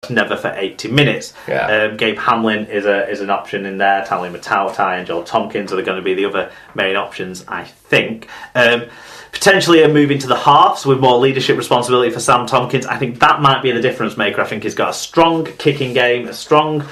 never for 80 minutes. Gabe Hamlin is an option in there. Tally Matautai and Joel Tompkins are going to be the other main options, I think. Potentially a move into the halves with more leadership responsibility for Sam Tompkins. I think that might be the difference maker. I think he's got a strong kicking game, a strong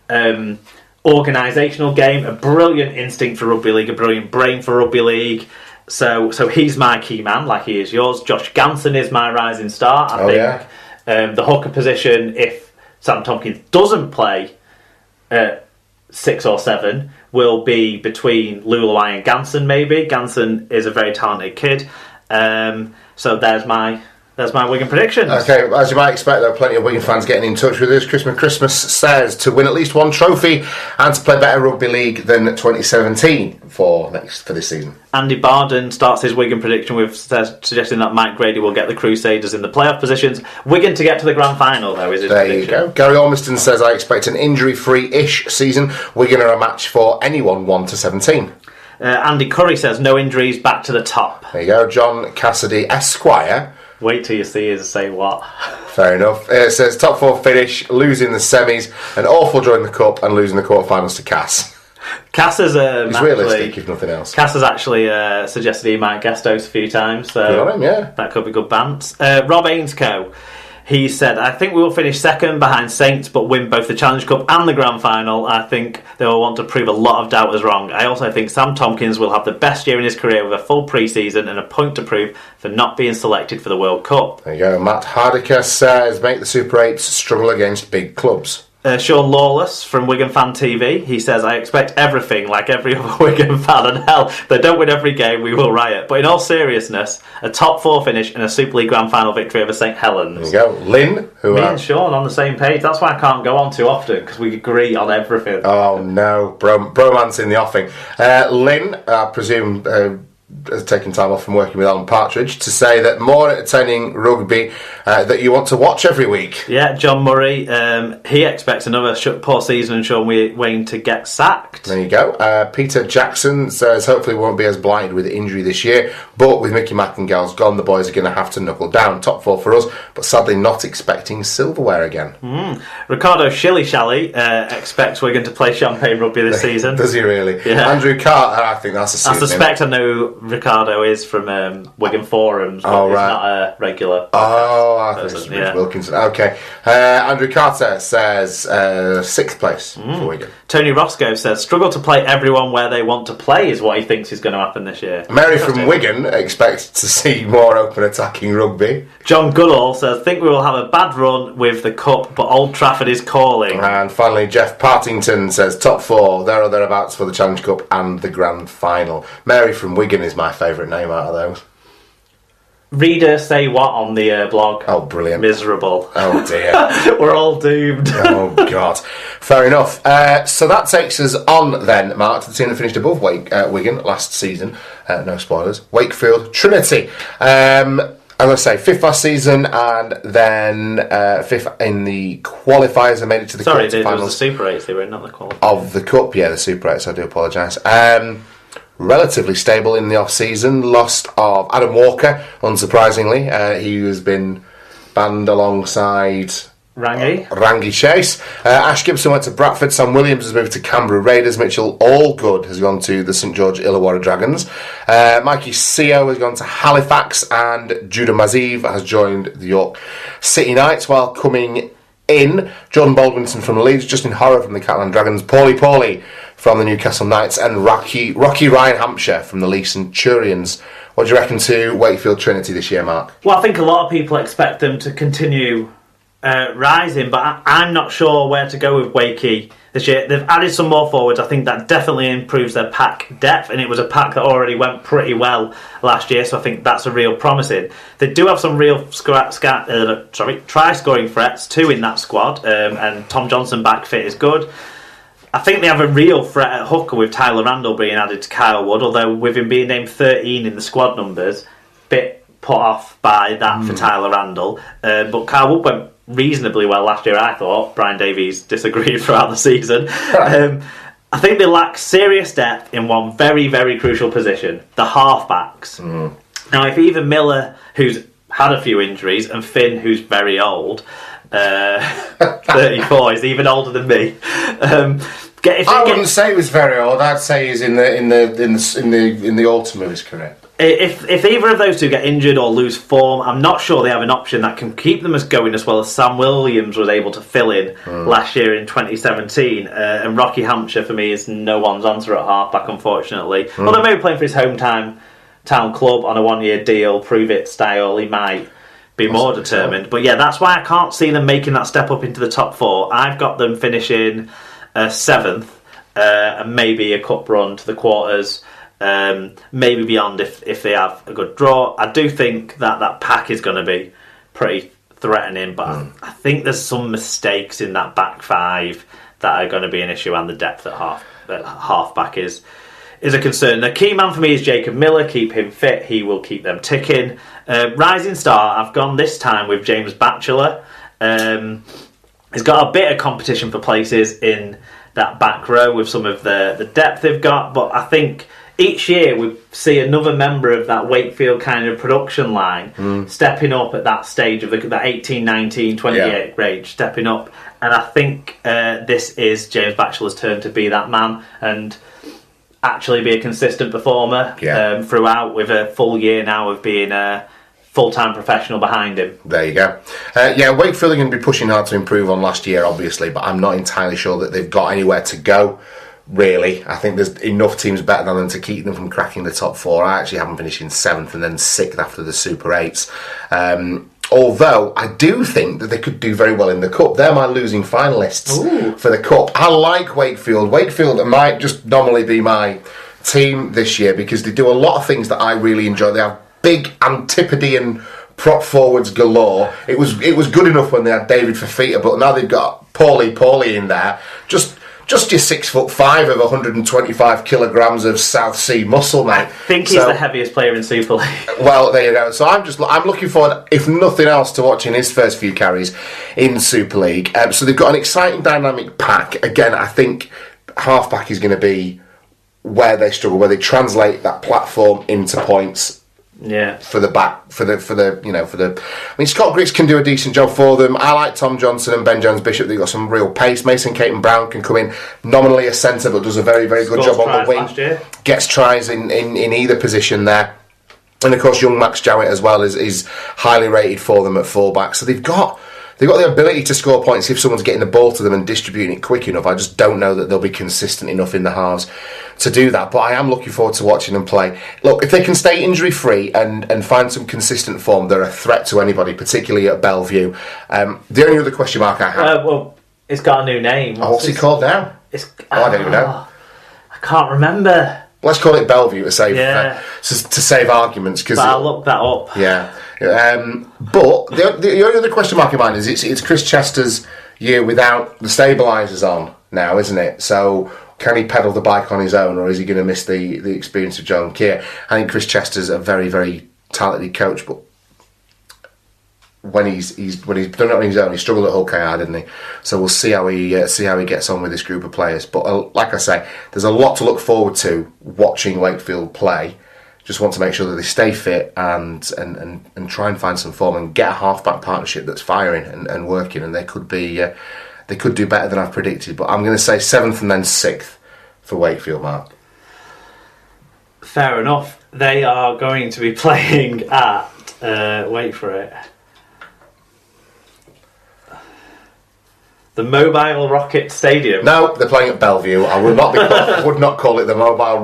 organisational game, a brilliant instinct for rugby league, a brilliant brain for rugby league. So he's my key man, like he is yours. Josh Ganson is my rising star. I think the hooker position, if Sam Tompkins doesn't play 6 or 7, will be between Luluai and Ganson, maybe. Ganson is a very talented kid. So there's my Wigan predictions. Okay, as you might expect, there are plenty of Wigan fans getting in touch with us. Christmas says to win at least one trophy and to play better rugby league than 2017 for this season. Andy Barden starts his Wigan prediction with suggesting that Mike Grady will get the Crusaders in the playoff positions. Wigan to get to the grand final, though, is his prediction. There you go. Gary Ormiston says, I expect an injury-free-ish season. Wigan are a match for anyone 1 to 17. Andy Curry says, no injuries, back to the top. There you go. John Cassidy Esquire. Wait till you see us say what. Fair enough. It says top 4 finish, losing the semis, an awful draw in the cup, and losing the quarterfinals to Cass. Cass has he's realistic, if nothing else. Cass has actually suggested he might guest host a few times, so good on him, yeah. That could be good bants. Rob Ainscoe, he said, I think we will finish second behind Saints, but win both the Challenge Cup and the Grand Final. I think they will want to prove a lot of doubters wrong. I also think Sam Tompkins will have the best year in his career with a full pre-season and a point to prove for not being selected for the World Cup. There you go. Matt Hardiker says, make the Super 8s struggle against big clubs. Sean Lawless from Wigan Fan TV, he says, I expect everything like every other Wigan fan, and hell, if they don't win every game, we will riot. But in all seriousness, a top 4 finish and a Super League Grand Final victory over St Helens. There you go. Lynn, me and Sean on the same page. That's why I can't go on too often, because we agree on everything. Oh no, bromance in the offing. Lynn, I presume, has taken time off from working with Alan Partridge to say that more entertaining rugby that you want to watch every week. Yeah, John Murray, he expects another poor season and Sean Wayne to get sacked. There you go. Peter Jackson says hopefully we won't be as blighted with injury this year, but with Mickey Mackingale's gone, the boys are going to have to knuckle down. Top 4 for us, but sadly not expecting silverware again. Ricardo Shilly-Shally expects Wigan to play champagne rugby this season. Does he really? Yeah. Andrew Carter, I think that's a pseudonym. I suspect I know Ricardo is from Wigan forums, but he's not a regular. I think it's Rich Wilkinson. Okay. Andrew Carter says 6th place for Wigan. Tony Roscoe says struggle to play everyone where they want to play is what he thinks is going to happen this year. Mary from Wigan expects to see more open attacking rugby. John Goodall says think we will have a bad run with the Cup, but Old Trafford is calling. And finally Jeff Partington says top 4 there or thereabouts for the Challenge Cup and the Grand Final. Mary from Wigan is my favourite name out of those. Reader say what on the blog? Oh, brilliant. Miserable. Oh, dear. We're all doomed. Oh, God. Fair enough. So that takes us on, then, Mark, to the team that finished above Wigan last season. No spoilers. Wakefield Trinity. As I say, 5th last season, and then 5th in the qualifiers and made it to the quarterfinals. Sorry, it was the Super 8s, they were not the qualifiers. Of the Cup, yeah, the Super 8s, I do apologise. Relatively stable in the off-season. Lost of Adam Walker, unsurprisingly. He has been banned alongside Rangi Chase. Ash Gibson went to Bradford. Sam Williams has moved to Canberra Raiders. Mitchell Allgood has gone to the St George Illawarra Dragons. Mikey Seo has gone to Halifax, and Judah Maziv has joined the York City Knights. While coming in, Jordan Baldwinson from Leeds, Justin Horror from the Catalan Dragons, Paulie from the Newcastle Knights, and Rocky Ryan Hampshire from the Leigh Centurions. What do you reckon to Wakefield Trinity this year, Mark? Well, I think a lot of people expect them to continue rising, but I'm not sure where to go with Wakey this year. They've added some more forwards. I think that definitely improves their pack depth, and it was a pack that already went pretty well last year, so I think that's a real promising. They do have some real try-scoring threats too in that squad, and Tom Johnson back fit is good. I think they have a real threat at hooker with Tyler Randall being added to Kyle Wood, although with him being named 13 in the squad numbers, bit put off by that for Tyler Randall. But Kyle Wood went reasonably well last year, I thought. Brian Davies disagreed throughout the season. I think they lack serious depth in one very, very crucial position, the halfbacks. Now, if even Miller, who's had a few injuries, and Finn, who's very old, 34. He's even older than me. I wouldn't say he was very old. I'd say he's in the autumn of his career. If either of those two get injured or lose form, I'm not sure they have an option that can keep them as going as well as Sam Williams was able to fill in last year in 2017. And Rocky Hampshire, for me, is no one's answer at halfback, unfortunately. Although maybe playing for his town club on a one-year deal, prove-it style, he might be more determined. So. But yeah, that's why I can't see them making that step up into the top 4. I've got them finishing 7th and maybe a cup run to the quarters. Maybe beyond if they have a good draw. I do think that pack is going to be pretty threatening, but I think there's some mistakes in that back 5 that are going to be an issue, and the depth at halfback is a concern. The key man for me is Jacob Miller. Keep him fit, he will keep them ticking. Rising star, I've gone this time with James Batchelor. He's got a bit of competition for places in that back row with some of the depth they've got, but I think each year we see another member of that Wakefield kind of production line stepping up at that stage of that 18, 19, 28 range, stepping up. And I think this is James Batchelor's turn to be that man and actually be a consistent performer throughout, with a full year now of being a full-time professional behind him. There you go. Wakefield are going to be pushing hard to improve on last year, obviously, but I'm not entirely sure that they've got anywhere to go. Really, I think there's enough teams better than them to keep them from cracking the top 4. I actually have them finishing 7th and then 6th after the Super 8s. Although I do think that they could do very well in the Cup. They're my losing finalists for the Cup. I like Wakefield. Wakefield might just normally be my team this year because they do a lot of things that I really enjoy. They have big Antipodean prop forwards galore. It was good enough when they had David Fafita, but now they've got Paulie in there. Just your 6'5" of 125 kilograms of South Sea muscle, mate. I think he's the heaviest player in Super League. Well, there you go. So I'm looking forward, if nothing else, to watching his first few carries in Super League. So they've got an exciting, dynamic pack. Again, I think halfback is going to be where they struggle, where they translate that platform into points. Yeah. For the back, I mean, Scott Griggs can do a decent job for them. I like Tom Johnson and Ben Jones-Bishop. They've got some real pace. Mason Caton-Brown can come in nominally a centre, but does a very, very good job on the wing. Gets tries in either position there. And of course, young Max Jowett as well is highly rated for them at fullback. So they've got the ability to score points if someone's getting the ball to them and distributing it quick enough. I just don't know that they'll be consistent enough in the halves to do that. But I am looking forward to watching them play. Look, if they can stay injury-free and find some consistent form, they're a threat to anybody, particularly at Bellevue. The only other question mark I have... it's got a new name. What's he called now? I don't even know. I can't remember. Let's call it Bellevue to save arguments. But I'll look that up. Yeah. But the only other question mark in mind is it's Chris Chester's year without the stabilisers on now, isn't it? So can he pedal the bike on his own, or is he going to miss the experience of John Keir? I think Chris Chester's a very, very talented coach, but when he's done it on his own, he struggled at Hull KR, didn't he? So we'll see how he gets on with this group of players. But like I say, there's a lot to look forward to watching Wakefield play. Just want to make sure that they stay fit and try and find some form and get a half-back partnership that's firing and working, and they could do better than I've predicted. But I'm going to say 7th and then 6th for Wakefield, Mark. Fair enough. They are going to be playing at wait for it. The Mobile Rocket Stadium. No, they're playing at Bellevue. I would not call it the Mobile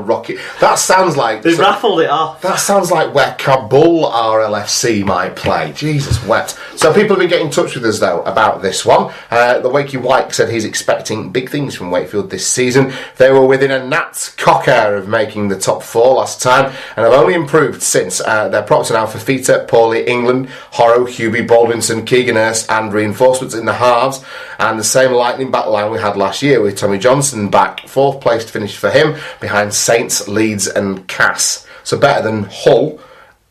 Rocket. That sounds like they raffled it off. That sounds like where Kabul RLFC might play. Jesus wet. So people have been getting in touch with us though about this one. The Wakey White said he's expecting big things from Wakefield this season. They were within a gnat's cock air of making the top 4 last time, and have only improved since. Their props are now Fafita, Paulie, England, Horrow, Hubie, Baldwinson, Keegan Hurst, and reinforcements in the halves, and the same lightning back line we had last year with Tommy Johnson back. 4th place to finish for him behind Saints, Leeds and Cass. So better than Hull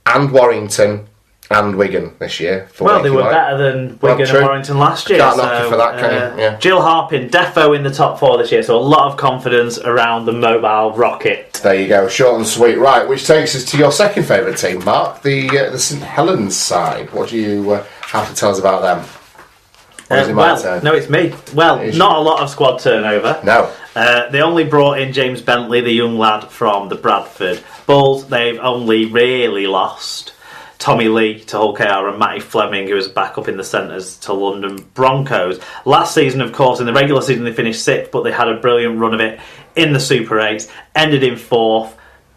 and Warrington and Wigan this year. They were better than Wigan and Warrington last year. Can't knock you for that, can you? Yeah. Jill Harpin, defo in the top 4 this year, so a lot of confidence around the Mobile Rocket. There you go, short and sweet. Right, which takes us to your second favourite team, Mark, the St Helens side. What do you have to tell us about them. Or is it my turn? No, it's me. Well, not a lot of squad turnover. No. They only brought in James Bentley, the young lad from the Bradford Bulls. They've only really lost Tommy Lee to Hull KR and Matty Fleming, who was back up in the centres, to London Broncos. Last season, of course, in the regular season they finished 6th, but they had a brilliant run of it in the Super 8s, ended in 4th,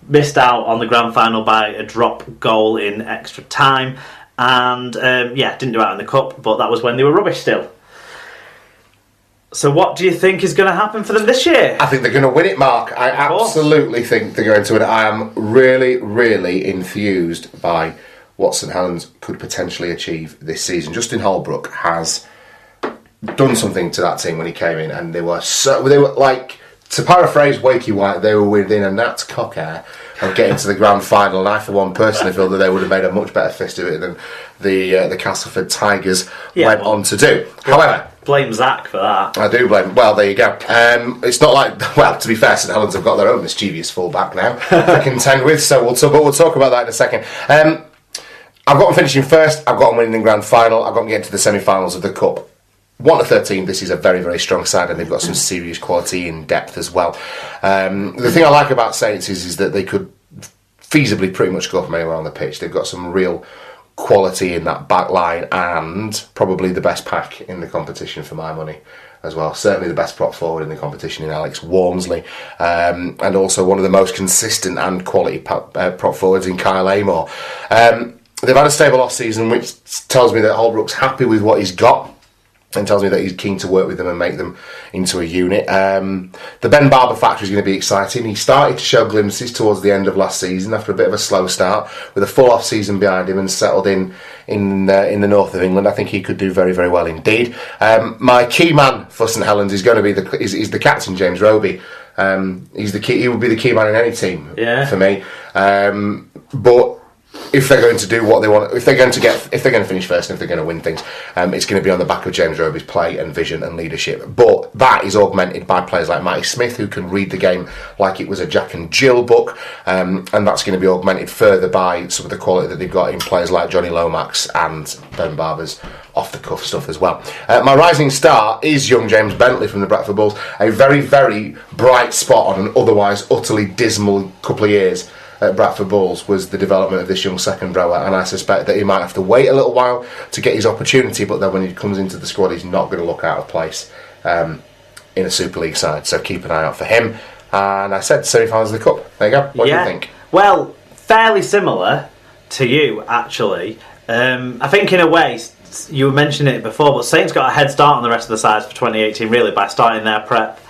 missed out on the grand final by a drop goal in extra time, and didn't do out in the cup, but that was when they were rubbish still. So what do you think is going to happen for them this year? I think they're going to win it, Mark. I absolutely think they're going to win it. I am really, really enthused by what St Helens could potentially achieve this season. Justin Holbrook has done something to that team when he came in, and they were like, to paraphrase Wakey White, they were within a gnat's cock hair of getting to the grand final, and I for one personally feel that they would have made a much better fist of it than the Castleford Tigers went on to do. However, blame Zach for that. I do blame. Well, there you go. It's not like, well, to be fair, St Helens have got their own mischievous fullback now to contend with. So we'll talk about that in a second. I've got them finishing first. I've got them winning the grand final. I've got them getting to the semi-finals of the cup. 1-13. This is a very, very strong side, and they've got some serious quality in depth as well. The thing I like about Saints is that they could feasibly pretty much go from anywhere on the pitch. They've got some real quality in that back line, and probably the best pack in the competition for my money as well. Certainly the best prop forward in the competition in Alex Walmsley, and also one of the most consistent and quality prop forwards in Kyle Amor. They've had a stable off season, which tells me that Holbrook's happy with what he's got, and tells me that he's keen to work with them and make them into a unit. The Ben Barber factor is going to be exciting. He started to show glimpses towards the end of last season after a bit of a slow start, with a full off season behind him and settled in the north of England. I think he could do very, very well indeed. My key man for St Helens is going to be the captain, James Roby. He's the key. He would be the key man in any team for me. But if they're going to do what they want, if they're going to finish first and if they're going to win things, it's going to be on the back of James Roby's play and vision and leadership. But that is augmented by players like Matty Smith, who can read the game like it was a Jack and Jill book, and that's going to be augmented further by some of the quality that they've got in players like Johnny Lomax and Ben Barber's off-the-cuff stuff as well. My rising star is young James Bentley from the Bradford Bulls, a very, very bright spot on an otherwise utterly dismal couple of years at Bradford Bulls was the development of this young second rower, and I suspect that he might have to wait a little while to get his opportunity, but then when he comes into the squad he's not going to look out of place in a Super League side, so keep an eye out for him. And I said semi-finals of the Cup. There you go. What do you think? Well, fairly similar to you, actually. I think in a way, you were mentioning it before, but Saints got a head start on the rest of the sides for 2018 really by starting their prep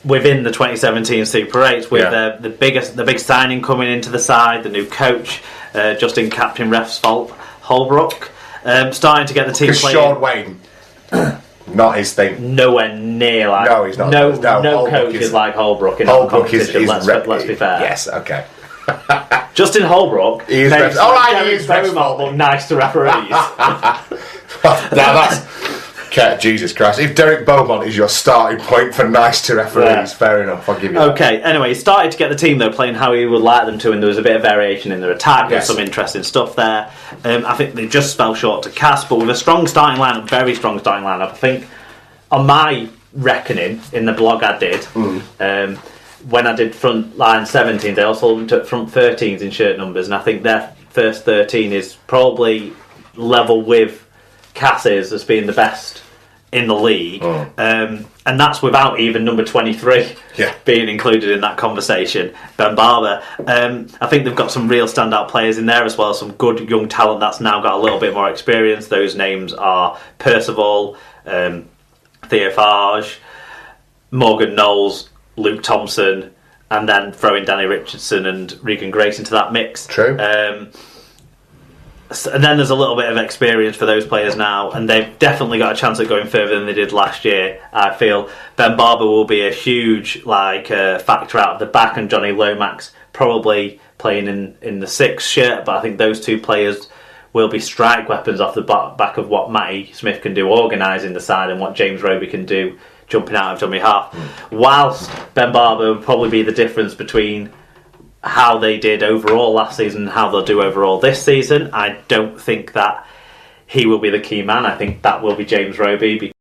within the 2017 Super 8 with the big signing coming into the side, the new coach, just in captain ref's fault, Holbrook, starting to get the team playing. Sean Wayne, not his thing. Nowhere near like. No, he's not. No coach is like Holbrook in our competition. Let's be fair. Yes, okay. Justin Holbrook makes Derek Beaumont look nice to referees. Now that's. Jesus Christ, if Derek Beaumont is your starting point for nice to referees, fair enough, I'll give you that. Okay, anyway, he started to get the team though playing how he would like them to, and there was a bit of variation in their attack. There's some interesting stuff there. I think they just fell short to Cass, but with a strong starting lineup, very strong starting lineup. I think on my reckoning in the blog I did, when I did front line 17, they also took front 13s in shirt numbers, and I think their first 13 is probably level with Cass's as being the best in the league, and that's without even number 23 being included in that conversation, Ben Barber. I think they've got some real standout players in there as well, some good young talent that's now got a little bit more experience. Those names are Percival, Theophage, Morgan Knowles, Luke Thompson, and then throwing Danny Richardson and Regan Grace into that mix. True. And then there's a little bit of experience for those players now, and they've definitely got a chance at going further than they did last year. I feel Ben Barber will be a huge factor out of the back, and Johnny Lomax probably playing in the 6 shirt, but I think those two players will be strike weapons off the back of what Matty Smith can do organising the side and what James Roby can do jumping out of dummy half. Whilst Ben Barber will probably be the difference between how they did overall last season and how they'll do overall this season, I don't think that he will be the key man. I think that will be James Roby.